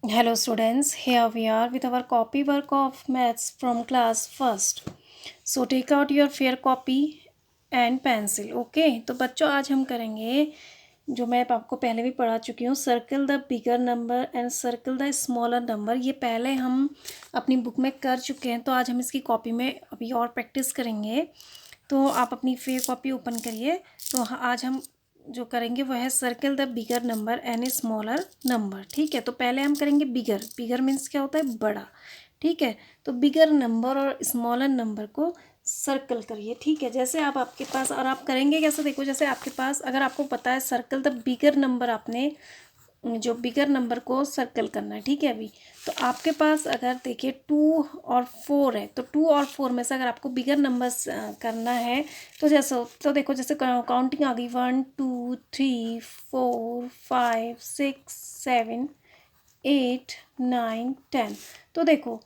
Hello students, here we are with our copy work of maths from class first. So take out your fair copy and pencil. Okay, तो बच्चों आज हम करेंगे जो मैं आपको पहले भी पढ़ा चुकी हूँ, circle the bigger number and circle the smaller number. ये पहले हम अपनी बुक में कर चुके हैं, तो आज हम इसकी कॉपी में अभी और प्रैक्टिस करेंगे। तो आप अपनी फेयर कॉपी ओपन करिए। तो आज हम जो करेंगे वो है circle the bigger number and a smaller number. ठीक है, तो पहले हम करेंगे बिगर। बिगर मीन्स क्या होता है? बड़ा। ठीक है, तो बिगर नंबर और स्मॉलर नंबर को सर्कल करिए। ठीक है, जैसे आप आपके पास, और आप करेंगे कैसे देखो, जैसे आपके पास अगर आपको पता है सर्कल द बिगर नंबर, आपने जो बिगर नंबर को सर्कल करना है। ठीक है, अभी तो आपके पास अगर देखिए 2 और 4 है, तो 2 और 4 में से अगर आपको बिगर नंबर्स करना है तो जैसे, तो देखो जैसे काउंटिंग आ गई 1 2 3 4 5 6 7 8 9 10। तो देखो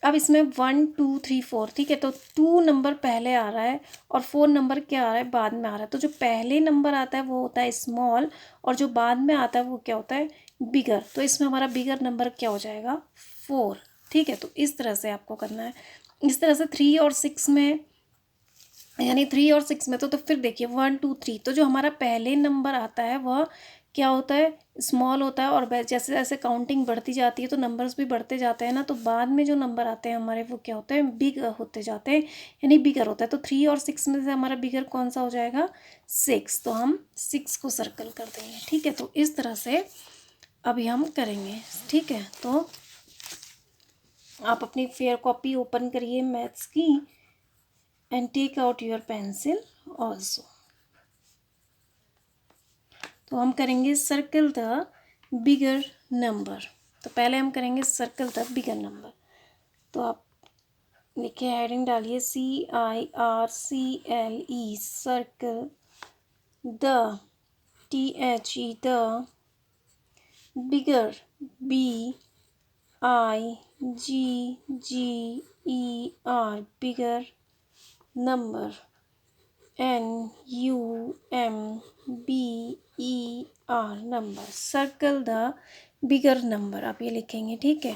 अब इसमें 1 2 3 4, ठीक है, तो 2 नंबर पहले आ रहा है और 4 नंबर क्या आ रहा है? बाद में आ रहा है। तो जो पहले नंबर आता है वो होता है स्मॉल, और जो बाद में आता है वो क्या होता है? बिगर। तो इसमें हमारा बिगर नंबर क्या हो जाएगा? 4। ठीक है, तो इस तरह से आपको करना है। इस तरह से 3 और 6 में, यानी 3 और 6 में, तो फिर देखिए 1 2 3, तो जो हमारा पहले नंबर आता है वह क्या होता है? स्मॉल होता है। और जैसे जैसे काउंटिंग बढ़ती जाती है तो नंबर्स भी बढ़ते जाते हैं ना, तो बाद में जो नंबर आते हैं हमारे वो क्या होते हैं? बिग होते जाते हैं, यानी बिगर होता है। तो 3 और 6 में से हमारा बिगर कौन सा हो जाएगा? 6। तो हम 6 को सर्कल कर देंगे। ठीक है, तो इस तरह से अभी हम करेंगे। ठीक है, तो आप अपनी फेयर कॉपी ओपन करिए मैथ्स की and take out your pencil also। तो हम करेंगे सर्कल द बिगर नंबर। तो पहले हम करेंगे सर्कल द बिगर नंबर। तो आप लिखिए, हेडिंग डालिए CIRCLE, circle. The, THE, the, bigger, BIGGER, bigger, number, NUMBER, number. Circle the bigger number आप ये लिखेंगे। ठीक है,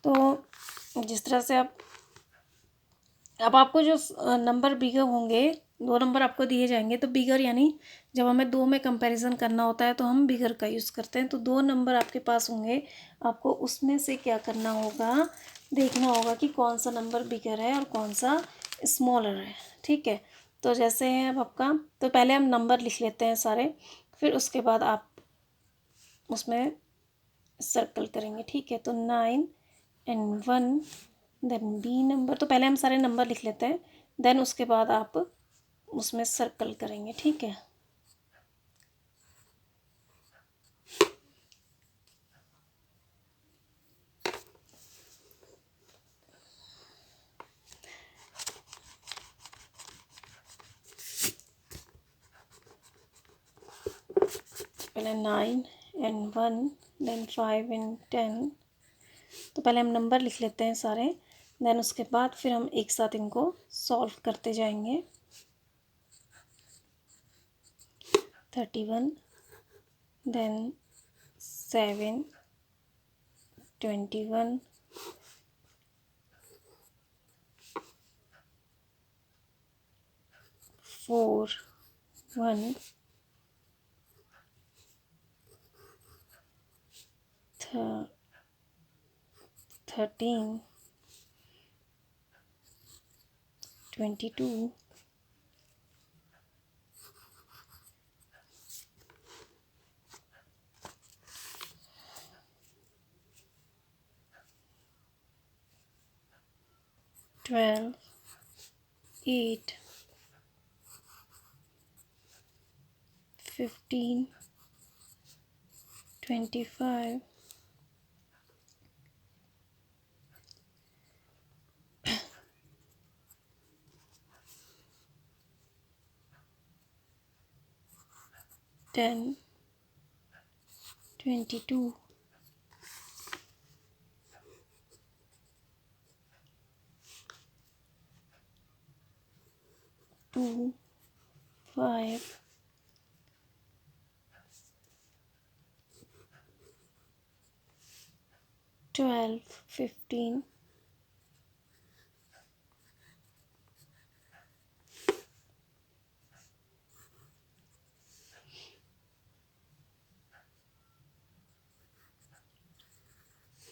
तो जिस तरह से आप, अब आपको जो नंबर बिगर होंगे, 2 नंबर आपको दिए जाएंगे, तो बिगर यानी जब हमें 2 में कंपैरिजन करना होता है तो हम बिगर का यूज़ करते हैं। तो 2 नंबर आपके पास होंगे, आपको उसमें से क्या करना होगा? देखना होगा कि कौन सा नंबर बिगर है और कौन सा स्मॉलर है। ठीक है, तो जैसे है अब आपका, तो पहले हम नंबर लिख लेते हैं सारे, फिर उसके बाद आप उसमें सर्कल करेंगे। ठीक है, तो 9 and 1, देन बी नंबर। तो पहले हम सारे नंबर लिख लेते हैं, देन उसके बाद आप उसमें सर्कल करेंगे। ठीक है, पहले 9 and 1, देन 5 and 10। तो पहले हम नंबर लिख लेते हैं सारे, देन उसके बाद फिर हम एक साथ इनको सॉल्व करते जाएंगे। 31, देन 7, 21, 4, 1, 13, 22, 12, 8, 15, 25, 10, 22, 2, 5, 12, 15,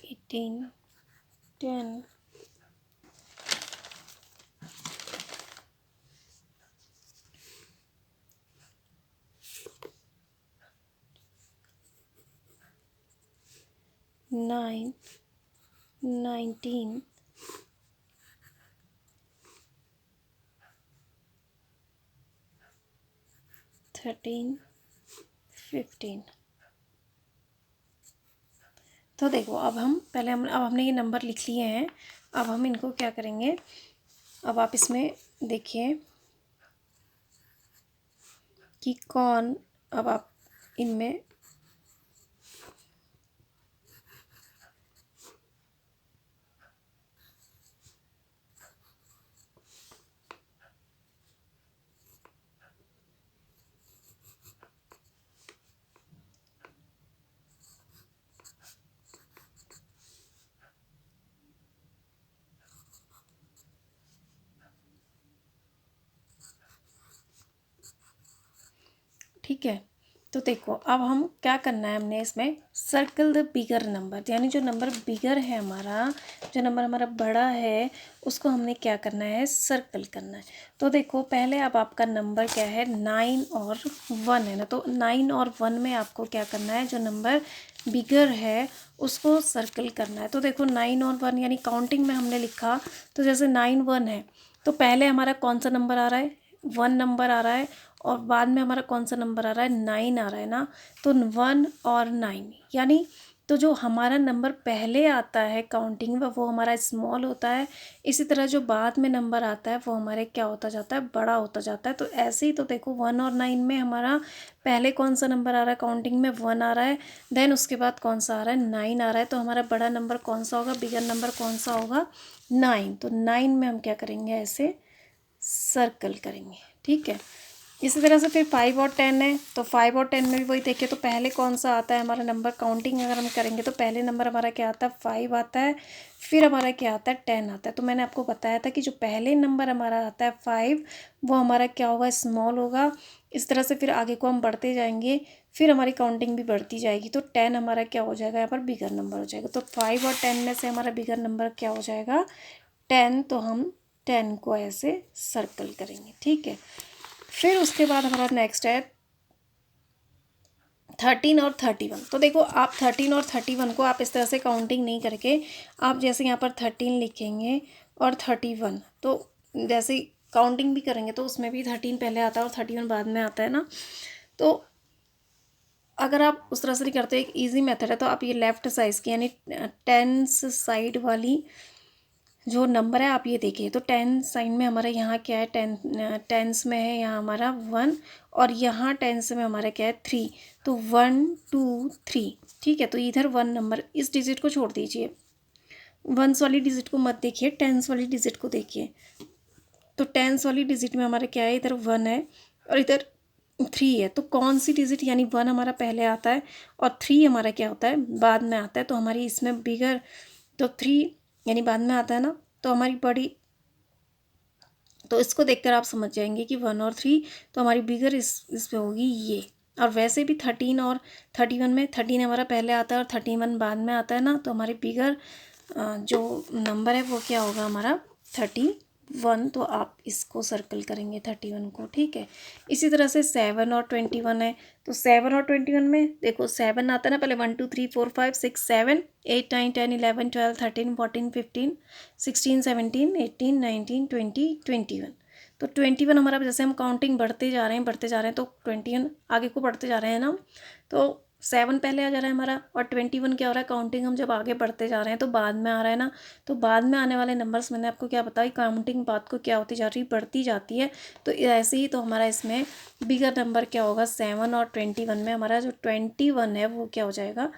18, 10, 9, 19, 13, 15। तो देखो अब हमने ये नंबर लिख लिए हैं। अब हम इनको क्या करेंगे, अब आप इसमें देखिए कि कौन, अब आप इनमें ठीक है। तो देखो अब हम क्या करना है, हमने इसमें सर्कल द बिगर नंबर, यानी जो नंबर बिगर है हमारा, जो नंबर हमारा बड़ा है, उसको हमने क्या करना है, सर्कल करना है। तो देखो पहले अब आपका नंबर क्या है, 9 और 1 है ना। तो 9 और 1 में आपको क्या करना है, जो नंबर बिगर है उसको सर्कल करना है। तो देखो 9 और 1 यानी काउंटिंग में हमने लिखा, तो जैसे 9 1 है तो पहले हमारा कौन सा नंबर आ रहा है, 1 नंबर आ रहा है, और बाद में हमारा कौन सा नंबर आ रहा है, 9 आ रहा है ना। तो 1 और 9 यानी, तो जो हमारा नंबर पहले आता है काउंटिंग में वो हमारा स्मॉल होता है। इसी तरह जो बाद में नंबर आता है वो हमारे क्या होता जाता है, बड़ा होता जाता है। तो ऐसे ही तो देखो 1 और 9 में हमारा पहले कौन सा नंबर आ रहा है काउंटिंग में, 1 आ रहा है, देन उसके बाद कौन सा आ रहा है, 9 आ रहा है। तो हमारा बड़ा नंबर कौन सा होगा, बिगर नंबर कौन सा होगा, 9। तो 9 में हम क्या करेंगे, ऐसे सर्कल करेंगे, ठीक है। इसी तरह से फिर 5 और 10 है, तो 5 और 10 में भी वही देखिए, तो पहले कौन सा आता है हमारा नंबर, काउंटिंग अगर हम करेंगे तो पहले नंबर हमारा क्या आता है, 5 आता है, फिर हमारा क्या आता है, 10 आता है। तो मैंने आपको बताया था कि जो पहले नंबर हमारा आता है 5, वो हमारा क्या होगा, स्मॉल होगा। इस तरह से फिर आगे को हम बढ़ते जाएंगे, फिर हमारी काउंटिंग भी बढ़ती जाएगी, तो 10 हमारा क्या हो जाएगा, यहाँ पर बिगर नंबर हो जाएगा। तो 5 और 10 में से हमारा बिगर नंबर क्या हो जाएगा, 10। तो हम 10 को ऐसे सर्कल करेंगे, ठीक है। फिर उसके बाद हमारा नेक्स्ट है 13 और 31। तो देखो आप 13 और 31 को आप इस तरह से काउंटिंग नहीं करके, आप जैसे यहाँ पर 13 लिखेंगे और 31, तो जैसे काउंटिंग भी करेंगे तो उसमें भी 13 पहले आता है और 31 बाद में आता है ना। तो अगर आप उस तरह से नहीं करते, एक इजी मेथड है, तो आप ये लेफ़्ट साइज़ की यानी टेंस साइड वाली जो नंबर है आप ये देखिए, तो 10 साइन में हमारा यहाँ क्या है, टेंस में है यहाँ हमारा 1, और यहाँ टेंस में हमारा क्या है, 3। तो 1 2 3, ठीक है। तो इधर 1 नंबर, इस डिजिट को छोड़ दीजिए, वंस वाली डिजिट को मत देखिए, टेंस वाली डिजिट को देखिए। तो टेंस वाली डिजिट में हमारा क्या है, इधर 1 है और इधर 3 है। तो कौन सी डिजिट, यानी 1 हमारा पहले आता है और 3 हमारा क्या होता है, बाद में आता है। तो हमारी इसमें बिगर, तो 3 यानी बाद में आता है ना, तो हमारी बड़ी, तो इसको देखकर आप समझ जाएंगे कि 1 और 3, तो हमारी बिगर इसमें होगी ये। और वैसे भी 13 और 31 में 13 हमारा पहले आता है और 31 बाद में आता है ना, तो हमारी बिगर जो नंबर है वो क्या होगा हमारा, 31। तो आप इसको सर्कल करेंगे 31 को, ठीक है। इसी तरह से 7 और 21 है, तो 7 और 21 में देखो 7 आता है ना, पहले 1 2 3 4 5 6 7 8 9 10 11 12 13 14 15 16 17 18 19 20 21। तो 21 हमारा, जैसे हम काउंटिंग बढ़ते जा रहे हैं तो 21 आगे को बढ़ते जा रहे हैं ना, तो 7 पहले आ जा रहा है हमारा, और 21 क्या हो रहा है, काउंटिंग हम जब आगे बढ़ते जा रहे हैं तो बाद में आ रहा है ना। तो बाद में आने वाले नंबर्स, मैंने आपको क्या बताया, काउंटिंग बाद को क्या होती जा रही है, बढ़ती जाती है। तो ऐसे ही तो हमारा इसमें बिगर नंबर क्या होगा, 7 और 21 में हमारा जो 21 है वो क्या हो जाएगा,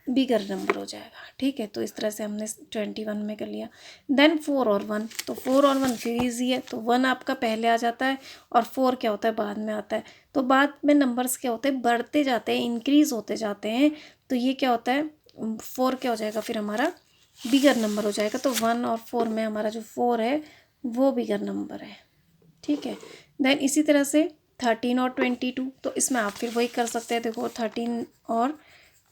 बिगर नंबर हो जाएगा, ठीक है। तो इस तरह से हमने 21 में कर लिया। देन 4 और 1, तो 4 और 1 फिर ईजी है, तो 1 आपका पहले आ जाता है और 4 क्या होता है, बाद में आता है। तो बाद में नंबर्स क्या होते हैं, बढ़ते जाते हैं, इंक्रीज होते जाते हैं। तो ये क्या होता है, 4 क्या हो जाएगा फिर हमारा बिगर नंबर हो जाएगा। तो 1 और 4 में हमारा जो 4 है वो बिगर नंबर है, ठीक है। देन इसी तरह से 13 और 22, तो इसमें आप फिर वही कर सकते हैं। देखो 13 और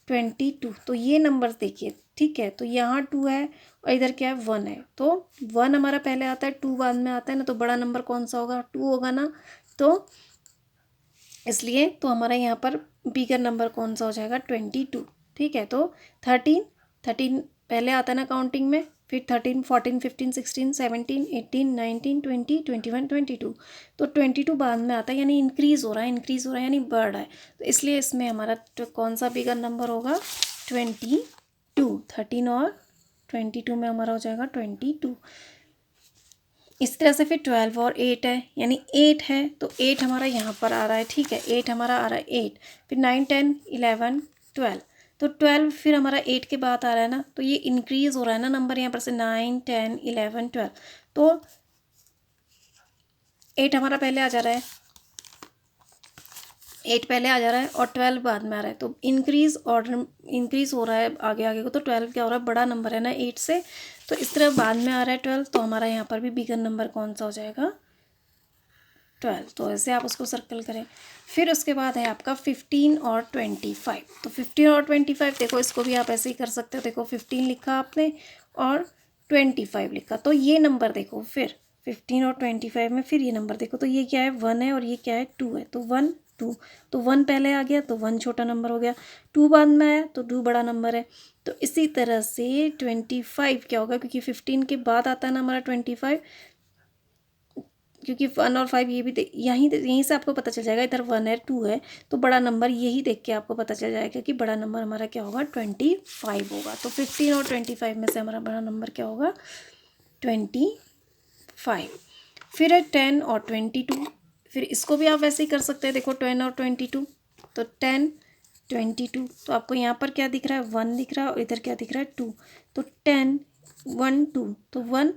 22, तो ये नंबर देखिए, ठीक है। तो यहाँ 2 है और इधर क्या है 1 है, तो 1 हमारा पहले आता है, 2 बाद में आता है ना, तो बड़ा नंबर कौन सा होगा, 2 होगा ना। तो इसलिए तो हमारा यहाँ पर बिगर नंबर कौन सा हो जाएगा, 22, ठीक है। तो 13 पहले आता है ना काउंटिंग में, फिर 13, 14, 15, 16, 17, 18, 19, 20, 21, 22, तो 22 बाद में आता है, यानी इंक्रीज़ हो रहा है यानी बढ़ रहा है। तो इसलिए इसमें हमारा कौन सा बिगर नंबर होगा, 22। 13 और 22 में हमारा हो जाएगा 22। इस तरह से फिर 12 और 8 है, यानी 8 है, तो 8 हमारा यहाँ पर आ रहा है, ठीक है। 8 हमारा आ रहा है 8, फिर 9, 10, 11, 12, तो 12 फिर हमारा 8 के बाद आ रहा है ना, तो ये इंक्रीज़ हो रहा है ना नंबर यहाँ पर से, 9, 10, 11, 12, तो 8 हमारा पहले आ जा रहा है, 8 पहले आ जा रहा है और 12 बाद में आ रहा है, तो इंक्रीज़ हो रहा है आगे आगे को। तो 12 क्या हो रहा है, बड़ा नंबर है ना 8 से, तो इस तरह बाद में आ रहा है 12, तो हमारा यहाँ पर भी बिगर नंबर कौन सा हो जाएगा, 12। तो ऐसे आप उसको सर्कल करें। फिर उसके बाद है आपका 15 और 25, तो 15 और 25 देखो, इसको भी आप ऐसे ही कर सकते हो। देखो 15 लिखा आपने और 25 लिखा, तो ये नंबर देखो, फिर 15 और 25 में फिर ये नंबर देखो, तो ये क्या है 1 है और ये क्या है 2 है, तो 1 2, तो 1 पहले आ गया तो 1 छोटा नंबर हो गया, 2 बाद में आया तो 2 बड़ा नंबर है। तो इसी तरह से 25 क्या होगा, क्योंकि 15 के बाद आता है ना हमारा 25, क्योंकि 1 और 5 ये भी यहीं से आपको पता चल जाएगा, इधर 1 है 2 है, तो बड़ा नंबर यही देख के आपको पता चल जाएगा कि बड़ा नंबर हमारा क्या होगा, 25 होगा। तो 15 और 25 में से हमारा बड़ा नंबर क्या होगा, 25। फिर है 10 और 22, फिर इसको भी आप वैसे ही कर सकते हैं। देखो 10 और 22, तो 10 22, तो आपको यहाँ पर क्या दिख रहा है, 1 दिख रहा है और इधर क्या दिख रहा है 2, तो 10 1 2, तो 1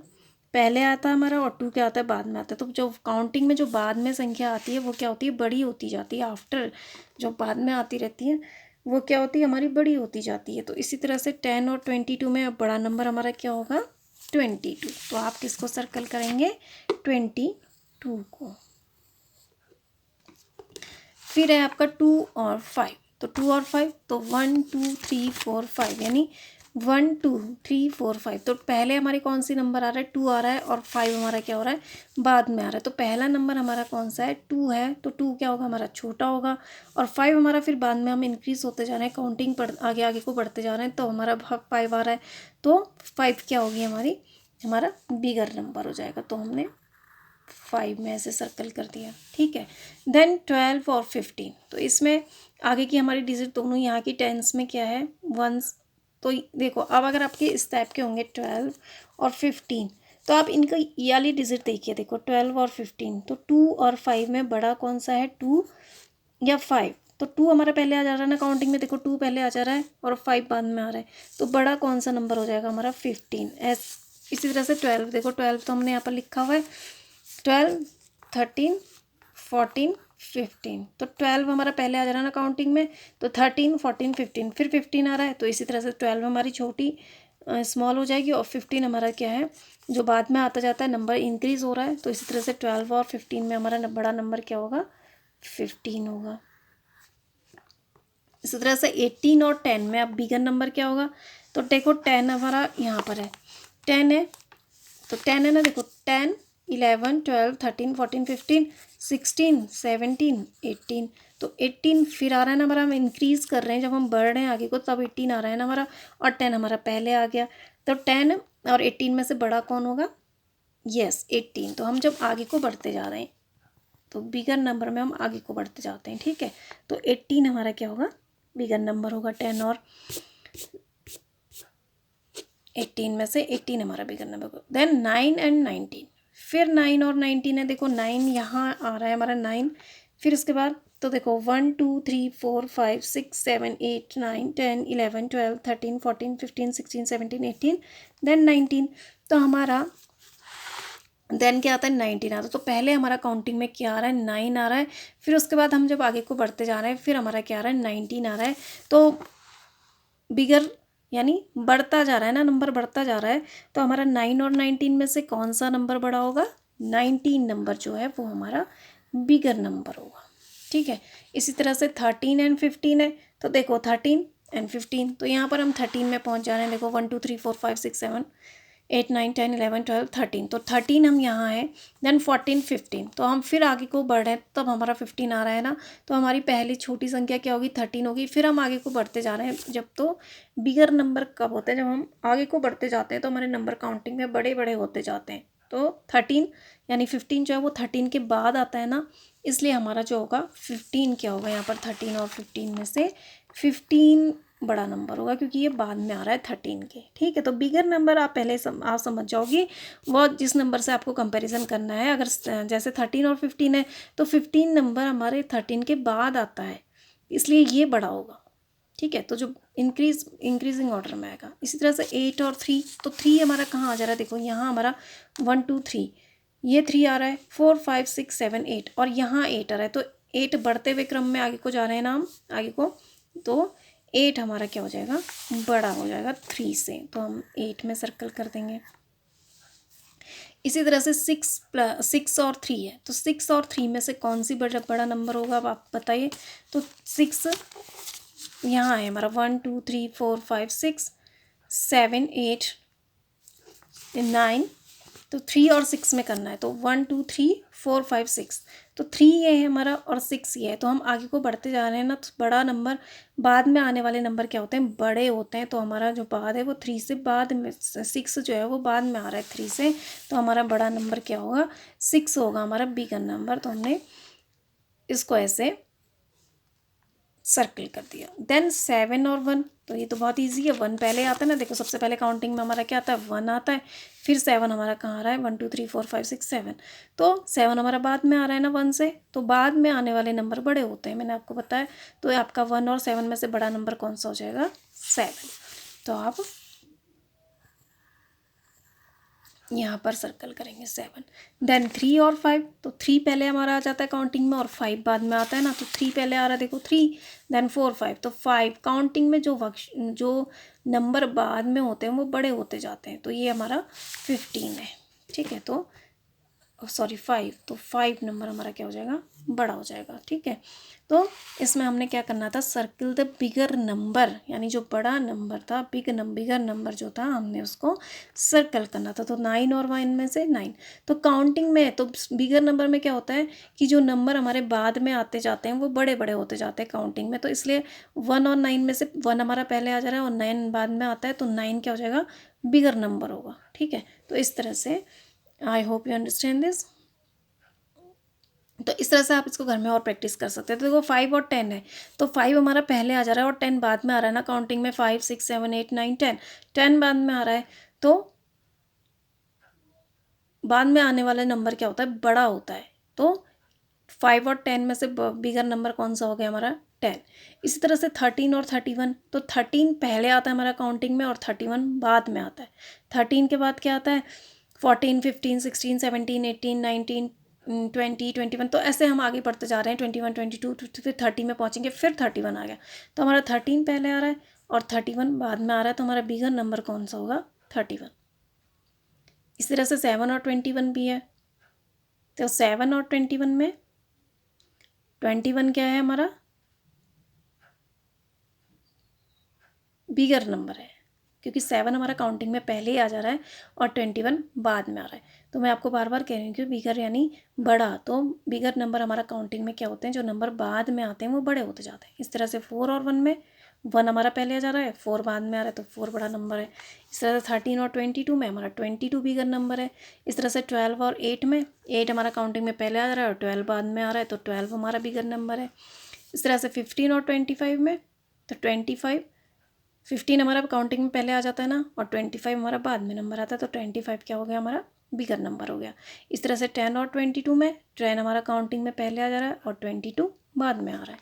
पहले आता है हमारा और 2 क्या आता है, बाद में आता है। तो जो काउंटिंग में जो बाद में संख्या आती है वो क्या होती है, बड़ी होती जाती है। आफ्टर जो बाद में आती रहती है वो क्या होती है, हमारी बड़ी होती जाती है। तो इसी तरह से 10 और 22 में अब बड़ा नंबर हमारा क्या होगा, 22। तो आप किसको सर्कल करेंगे, 22 को। फिर है आपका 2 और 5, तो 2 और 5, तो 1 2 3 4 5, यानी 1 2 3 4 5, तो पहले हमारे कौन सी नंबर आ रहा है, 2 आ रहा है और 5 हमारा क्या हो रहा है, बाद में आ रहा है। तो पहला नंबर हमारा कौन सा है, 2 है, तो 2 क्या होगा, हमारा छोटा होगा, और 5 हमारा फिर बाद में हम इंक्रीज होते जा रहे हैं, काउंटिंग आगे आगे को बढ़ते जा रहे हैं, तो हमारा 5 आ रहा है, तो 5 क्या होगी हमारी, हमारा बिगर नंबर हो जाएगा। तो हमने 5 में ऐसे सर्कल कर दिया, ठीक है। देन 12 और 15, तो इसमें आगे की हमारी डिजिट दोनों यहाँ की टेंस में क्या है, वंस। तो देखो अब अगर आपके इस टाइप के होंगे 12 और 15, तो आप इनका ये वाली डिजिट देखिए। देखो 12 और 15, तो 2 और 5 में बड़ा कौन सा है, 2 या 5, तो 2 हमारा पहले आ जा रहा है ना काउंटिंग में, देखो 2 पहले आ जा रहा है और 5 बाद में आ रहा है, तो बड़ा कौन सा नंबर हो जाएगा हमारा, 15। इसी तरह से 12, देखो 12 तो हमने यहाँ पर लिखा हुआ है, 12 13 14 15, तो 12 हमारा पहले आ जा रहा है ना काउंटिंग में, तो 13 14 15, फिर 15 आ रहा है, तो इसी तरह से 12 हमारी छोटी स्मॉल हो जाएगी और 15 हमारा क्या है, जो बाद में आता जाता है नंबर इंक्रीज हो रहा है। तो इसी तरह से 12 और 15 में हमारा बड़ा नंबर क्या होगा, 15 होगा। इसी तरह से 18 और 10 में अब बिगर नंबर क्या होगा, तो देखो 10 हमारा यहाँ पर है, 10 है, तो 10 है ना, देखो 10 11 12 13 14 15 16 17 18, तो 18 फिर आ रहा है ना हमारा, हम इंक्रीज़ कर रहे हैं, जब हम बढ़ रहे हैं आगे को तब 18 आ रहा है ना हमारा, और 10 हमारा पहले आ गया, तो 10 और 18 में से बड़ा कौन होगा, यस 18। तो हम जब आगे को बढ़ते जा रहे हैं तो बिगर नंबर में हम आगे को बढ़ते जाते हैं, ठीक है। तो 18 हमारा क्या होगा, बिगर नंबर होगा। 10 और 18 में से 18 हमारा बिगर नंबर होगा। देन 9 एंड 19, फिर 9 और 19 है, देखो 9 यहाँ आ रहा है हमारा 9, फिर उसके बाद तो देखो 1 2 3 4 5 6 7 8 9 10 11 12 13 14 15 16 17 18, देन 19, तो हमारा देन क्या आता है, 19 आता है। तो पहले हमारा काउंटिंग में क्या आ रहा है, 9 आ रहा है, फिर उसके बाद हम जब आगे को बढ़ते जा रहे हैं फिर हमारा क्या आ रहा है, 19 आ रहा है। तो बिगर यानी बढ़ता जा रहा है ना, नंबर बढ़ता जा रहा है, तो हमारा 9 और 19 में से कौन सा नंबर बड़ा होगा? 19 नंबर जो है वो हमारा बिगर नंबर होगा। ठीक है, इसी तरह से 13 एंड 15 है, तो देखो 13 एंड 15, तो यहाँ पर हम 13 में पहुँच जा रहे हैं। देखो 1 2 3 4 5 6 7 8 9 10 11 12 13, तो 13 हम यहाँ हैं। देन 14 15, तो हम फिर आगे को बढ़ रहे हैं, तब हमारा 15 आ रहा है ना, तो हमारी पहली छोटी संख्या क्या होगी? 13 होगी। फिर हम आगे को बढ़ते जा रहे हैं। जब तो बिगर नंबर कब होते हैं? जब हम आगे को बढ़ते जाते हैं तो हमारे नंबर काउंटिंग में बड़े बड़े होते जाते हैं। तो 13 यानी 15 जो है वो 13 के बाद आता है ना, इसलिए हमारा जो होगा 15 क्या होगा यहाँ पर? 13 और 15 में से 15 बड़ा नंबर होगा, क्योंकि ये बाद में आ रहा है 13 के। ठीक है, तो बिगर नंबर आप पहले आप समझ जाओगी, वो जिस नंबर से आपको कंपैरिजन करना है। अगर जैसे 13 और 15 है, तो 15 नंबर हमारे 13 के बाद आता है, इसलिए ये बड़ा होगा। ठीक है, तो जो इंक्रीजिंग ऑर्डर में आएगा। इसी तरह से 8 और 3, तो 3 हमारा कहाँ आ जा रहा है? देखो यहाँ हमारा 1 2 3, ये 3 आ रहा है, 4 5 6 7 8, और यहाँ 8 आ रहा है, तो 8 बढ़ते हुए क्रम में आगे को जा रहे हैं ना हम आगे को, तो 8 हमारा क्या हो जाएगा? बड़ा हो जाएगा 3 से, तो हम 8 में सर्कल कर देंगे। इसी तरह से 6 और 3 है, तो 6 और 3 में से कौन सी बड़ा नंबर होगा? अब आप बताइए। तो 6 यहाँ है हमारा 1 2 3 4 5 6 7 8 9, तो 3 और 6 में करना है, तो 1 2 3 4 5 6, तो 3 ये है हमारा और 6 ये है, तो हम आगे को बढ़ते जा रहे हैं ना, तो बड़ा नंबर बाद में आने वाले नंबर क्या होते हैं? बड़े होते हैं। तो हमारा जो बाद है वो 3 से बाद में, 6 जो है वो बाद में आ रहा है 3 से, तो हमारा बड़ा नंबर क्या होगा? 6 होगा हमारा बिगर नंबर। तो हमने इसको ऐसे सर्कल कर दिया। देन 7 और 1, तो ये तो बहुत इजी है, 1 पहले आता है ना। देखो सबसे पहले काउंटिंग में हमारा क्या आता है? 1 आता है, फिर 7 हमारा कहाँ आ रहा है? 1 2 3 4 5 6 7, तो 7 हमारा बाद में आ रहा है ना 1 से, तो बाद में आने वाले नंबर बड़े होते हैं, मैंने आपको बताया। तो आपका 1 और 7 में से बड़ा नंबर कौन सा हो जाएगा? 7। तो आप यहाँ पर सर्कल करेंगे 7। देन 3 और 5, तो 3 पहले हमारा आ जाता है काउंटिंग में और 5 बाद में आता है ना, तो 3 पहले आ रहा है, देखो 3। देन 4 5, तो 5 काउंटिंग में जो नंबर बाद में होते हैं वो बड़े होते जाते हैं, तो ये हमारा 15 है। ठीक है, तो सॉरी 5, तो 5 नंबर हमारा क्या हो जाएगा? बड़ा हो जाएगा। ठीक है, तो इसमें हमने क्या करना था? सर्किल द बिगर नंबर, यानी जो बड़ा नंबर था, बिगर नंबर जो था, हमने उसको सर्कल करना था। तो 9 और 1 में से 9, तो काउंटिंग में, तो बिगर नंबर में क्या होता है कि जो नंबर हमारे बाद में आते जाते हैं वो बड़े बड़े होते जाते हैं काउंटिंग में, तो इसलिए 1 और 9 में से 1 हमारा पहले आ जा रहा है और 9 बाद में आता है, तो 9 क्या हो जाएगा? बिगर नंबर होगा। ठीक है, तो इस तरह से I hope you understand this. तो इस तरह से आप इसको घर में और प्रैक्टिस कर सकते हैं। तो देखो 5 और 10 है, तो 5 हमारा पहले आ जा रहा है और 10 बाद में आ रहा है ना काउंटिंग में। 5 6 7 8 9 10, 10 बाद में आ रहा है, तो बाद में आने वाला नंबर क्या होता है? बड़ा होता है। तो 5 और 10 में से बिगर नंबर कौन सा हो गया हमारा? 10। इसी तरह से 13 और 31, तो 13 पहले आता है हमारा काउंटिंग में और 31 बाद में आता है। 13 के बाद क्या आता है? 14 15 16 17 18 19 20 21, तो ऐसे हम आगे बढ़ते जा रहे हैं। 21 22 फिर 30 में पहुँचेंगे, फिर 31 आ गया, तो हमारा 13 पहले आ रहा है और 31 बाद में आ रहा है, तो हमारा बिगर नंबर कौन सा होगा? 31। इस तरह से 7 और 21 भी है, तो 7 और 21 में 21 क्या है हमारा? बिगर नंबर है, क्योंकि 7 हमारा काउंटिंग में पहले ही आ जा रहा है और 21 बाद में आ रहा है। तो मैं आपको बार बार कह रही हूँ कि बिगर यानी बड़ा, तो बिगर नंबर हमारा काउंटिंग में क्या होते हैं? जो नंबर बाद में आते हैं वो बड़े होते जाते हैं। इस तरह से 4 और 1 में 1 हमारा पहले आ जा रहा है, 4 बाद में आ रहा है, तो 4 बड़ा नंबर है। इस तरह से 13 और 22 में हमारा 22 बिगर नंबर है। इस तरह से 12 और 8 में 8 हमारा काउंटिंग में पहले आ जा रहा है और 12 बाद में आ रहा है, तो 12 हमारा बिगर नंबर है। इस तरह से 15 और 25 में, तो 15 हमारा काउंटिंग में पहले आ जाता है ना और 25 हमारा बाद में नंबर आता है, तो 25 क्या हो गया? हमारा बिगर नंबर हो गया। इस तरह से 10 और 22 में 10 हमारा काउंटिंग में पहले आ जा रहा है और 22 बाद में आ रहा है,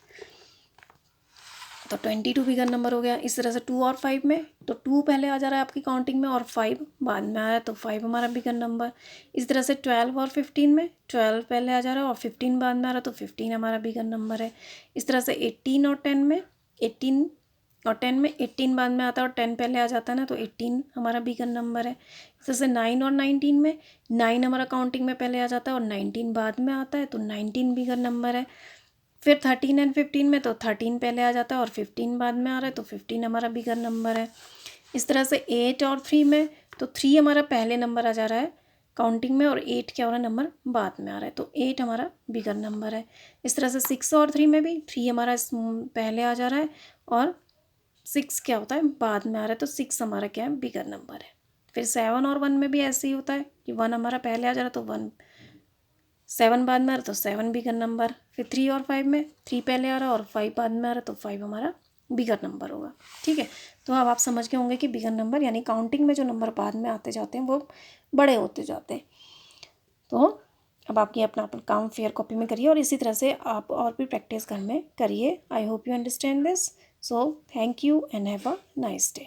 तो 22 बिगर नंबर हो गया। इस तरह से 2 और 5 में, तो 2 पहले आ जा रहा है आपकी काउंटिंग में और 5 बाद में आ रहा है, तो 5 हमारा बिगर नंबर। इस तरह से 12 और 15 में 12 पहले आ जा रहा है और 15 बाद में आ रहा है, तो 15 हमारा बिगर नंबर है। इस तरह से 18 और 10 में 18 और 10 में 18 बाद में आता है और 10 पहले आ जाता है ना, तो 18 हमारा बिगर नंबर है। जैसे 9 और 19 में 9 हमारा काउंटिंग में पहले आ जाता है और 19 बाद में आता है, तो 19 बिगर नंबर है। फिर 13 एंड 15 में तो 13 पहले आ जाता है और 15 बाद में आ रहा है, तो 15 हमारा बिगर नंबर है। इस तरह से 8 और 3 में तो 3 हमारा पहले नंबर आ जा रहा है काउंटिंग में और 8 क्या हो रहा है, नंबर बाद में आ रहा है, तो 8 हमारा बिगर नंबर है। इस तरह से 6 और 3 में भी 3 हमारा पहले आ जा रहा है और 6 क्या होता है, बाद में आ रहा है, तो 6 हमारा क्या है, बिगर नंबर है। फिर 7 और 1 में भी ऐसे ही होता है कि 1 हमारा पहले आ जा रहा है, तो 1 7 बाद में आ रहा है, तो 7 बिगर नंबर। फिर 3 और 5 में 3 पहले आ रहा है और 5 बाद में आ रहा है, तो 5 हमारा बिगर नंबर होगा। ठीक है, तो अब आप समझ गए होंगे कि बिगर नंबर यानी काउंटिंग में जो नंबर बाद में आते जाते हैं वो बड़े होते जाते हैं। तो अब आप ये अपना अपना काम फेयर कॉपी में करिए और इसी तरह से आप और भी प्रैक्टिस घर में करिए। I hope you understand this. So thank you and have a nice day.